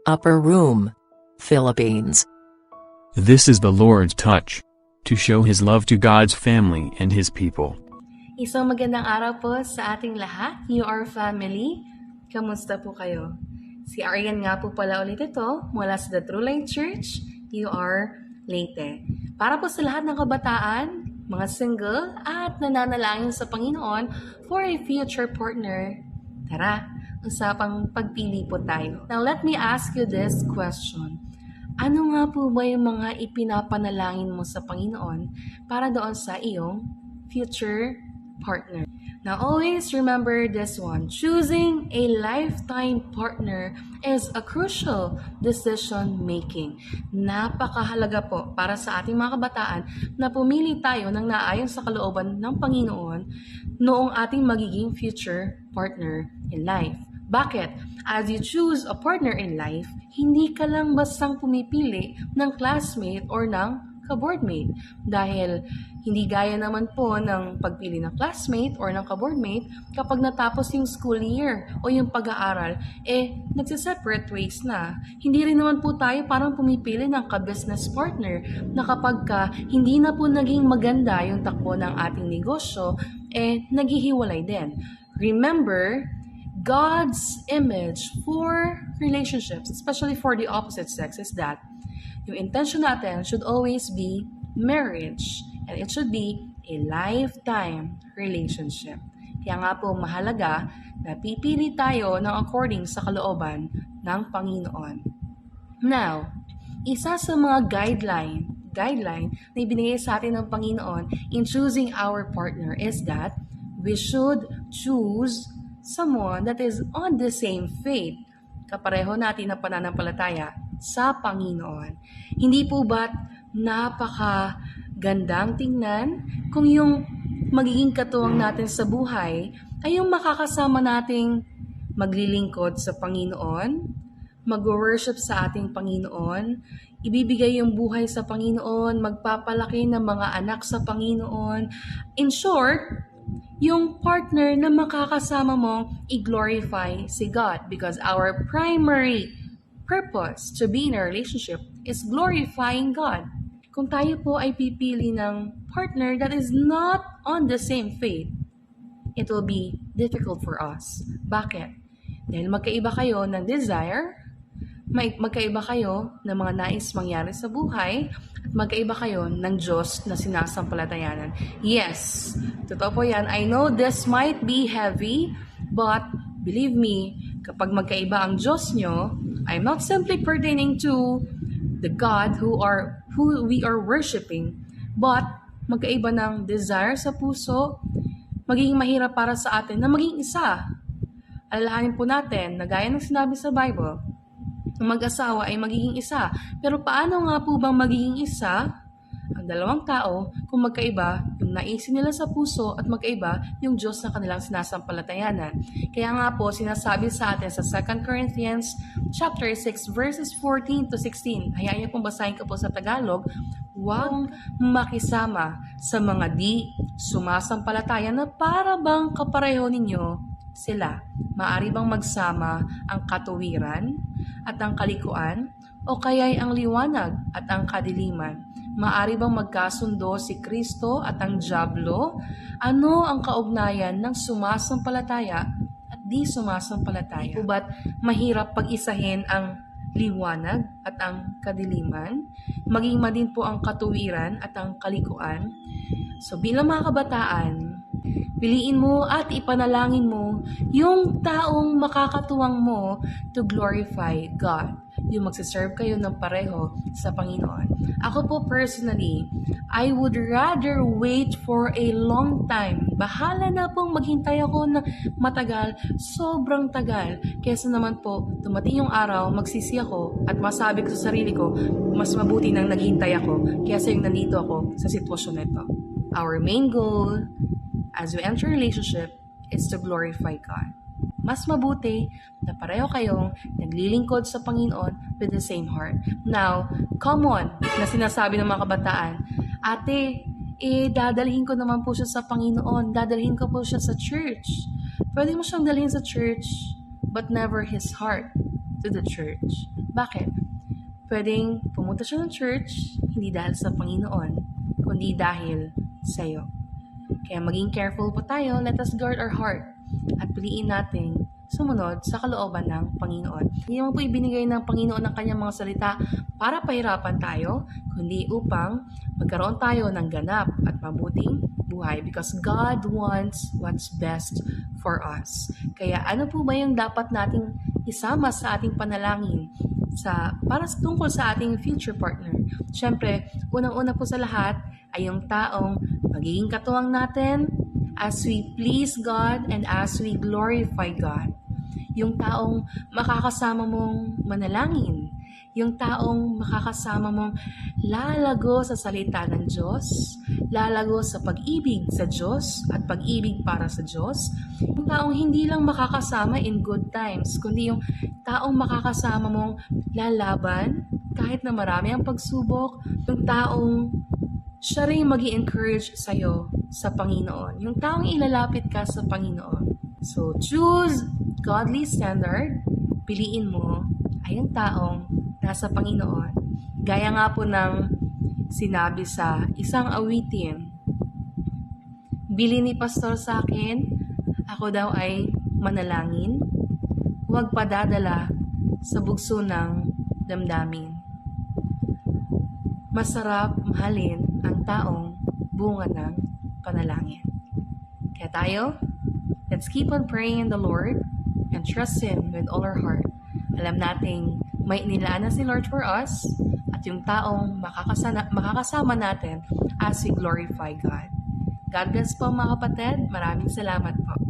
Upper Room, Philippines. This is the Lord's touch, to show His love to God's family and His people. Isang magandang araw po sa ating lahat, your family. Kamusta po kayo? Si Arian nga po pala ulit ito mula sa The True Light Church, UR Leyte. Para po sa lahat ng kabataan, mga single at nananalangin sa Panginoon for a future partner, tara, usapang pagpili po tayo. Now let me ask you this question. Ano nga po ba yung mga ipinapanalangin mo sa Panginoon para doon sa iyong future partner? Now always remember this one. Choosing a lifetime partner is a crucial decision making. Napakahalaga po para sa ating mga kabataan na pumili tayo ng naayon sa kalooban ng Panginoon noong ating magiging future partner in life. Bakit? As you choose a partner in life, hindi ka lang bastang pumipili ng classmate or ng ka-boardmate. Dahil hindi gaya naman po ng pagpili ng classmate or ng ka-boardmate kapag natapos yung school year o yung pag-aaral, nagsiseparate ways na. Hindi rin naman po tayo parang pumipili ng ka-business partner na kapag hindi na po naging maganda yung takbo ng ating negosyo, naghihiwalay din. Remember, God's image for relationships, especially for the opposite sex, is that yung intention natin should always be marriage and it should be a lifetime relationship. Kaya nga po mahalaga na pipili tayo ng according sa kalooban ng Panginoon. Now, isa sa mga guideline na ibinigay sa atin ng Panginoon in choosing our partner is that we should choose someone that is on the same faith. Kapareho natin na pananampalataya sa Panginoon. Hindi po ba't napakagandang tingnan kung yung magiging katuwang natin sa buhay ay yung makakasama nating maglilingkod sa Panginoon, mag-worship sa ating Panginoon, ibibigay yung buhay sa Panginoon, magpapalaki ng mga anak sa Panginoon. In short, yung partner na makakasama mo i-glorify si God because our primary purpose to be in a relationship is glorifying God. Kung tayo po ay pipili ng partner that is not on the same faith, it will be difficult for us. Bakit? Dahil magkaiba kayo ng desire, magkaiba kayo ng mga nais mangyari sa buhay, at magkaiba kayo ng Diyos na sinasampalatayanan. Yes, totoo po yan. I know this might be heavy, but believe me, kapag magkaiba ang Diyos nyo, I'm not simply pertaining to the God who we are worshiping, but magkaiba ng desire sa puso, magiging mahirap para sa atin na maging isa. Alalahanin po natin na gaya ng sinabi sa Bible, ang mag-asawa ay magiging isa. Pero paano nga po bang magiging isa ang dalawang tao kung magkaiba yung naisin nila sa puso at magkaiba yung Diyos na kanilang sinasampalatayanan? Kaya nga po sinasabi sa atin sa 2 Corinthians chapter 6 verses 14 to 16. Hayaan niyo pong basahin ko po sa Tagalog. Huwag makisama sa mga di sumasampalataya na para bang kapareho ninyo sila. Maari bang magsama ang katuwiran at ang kalikuan o kaya'y ang liwanag at ang kadiliman? Maari bang magkasundo si Kristo at ang dyablo? Ano ang kaugnayan ng sumasampalataya at di sumasampalataya? O ba't mahirap pag-isahin ang liwanag at ang kadiliman? Maging din po ang katuwiran at ang kalikuan? So bilang mga kabataan, piliin mo at ipanalangin mo yung taong makakatuwang mo to glorify God. Yung magsiserve kayo ng pareho sa Panginoon. Ako po personally, I would rather wait for a long time. Bahala na pong maghintay ako na matagal, sobrang tagal. Kesa naman po, dumating yung araw, magsisi ako at masabi ko sa sarili ko, mas mabuti nang naghintay ako kesa yung nandito ako sa sitwasyon na ito. Our main goal as we enter a relationship is to glorify God. Mas mabuti na pareho kayong naglilingkod sa Panginoon with the same heart. Now, common na sinasabi ng mga kabataan, ate, dadalhin ko naman po siya sa Panginoon, dadalhin ko po siya sa church. Pwede mo siyang dalhin sa church, but never his heart to the church. Bakit? Pwedeng pumunta siya ng church, hindi dahil sa Panginoon, kundi dahil sa'yo. Kaya maging careful po tayo, let us guard our heart at piliin natin sumunod sa kalooban ng Panginoon. Hindi naman po ibinigay ng Panginoon ng kanyang mga salita para pahirapan tayo, kundi upang magkaroon tayo ng ganap at mabuting buhay because God wants what's best for us. Kaya ano po ba yung dapat nating isama sa ating panalangin para tungkol sa ating future partner? Siyempre, unang-una po sa lahat ay yung taong magiging katuwang natin as we please God and as we glorify God. Yung taong makakasama mong manalangin, yung taong makakasama mong lalago sa salita ng Diyos, lalago sa pag-ibig sa Diyos at pag-ibig para sa Diyos, yung taong hindi lang makakasama in good times, kundi yung taong makakasama mong lalaban kahit na marami ang pagsubok, yung taong siya rin mag-i-encourage sa'yo sa Panginoon, yung taong ilalapit ka sa Panginoon. So, choose godly standard, piliin mo ay yung taong nasa Panginoon. Gaya nga po ng sinabi sa isang awitin, bili ni pastor sa akin, ako daw ay manalangin, huwag padadala sa bugso ng damdamin. Masarap mahalin ang taong bunga ng panalangin. Kaya tayo, let's keep on praying in the Lord and trust Him with all our heart. Alam nating may inilaan na si Lord for us at yung taong makakasama natin as we glorify God. God bless po mga kapatid. Maraming salamat po.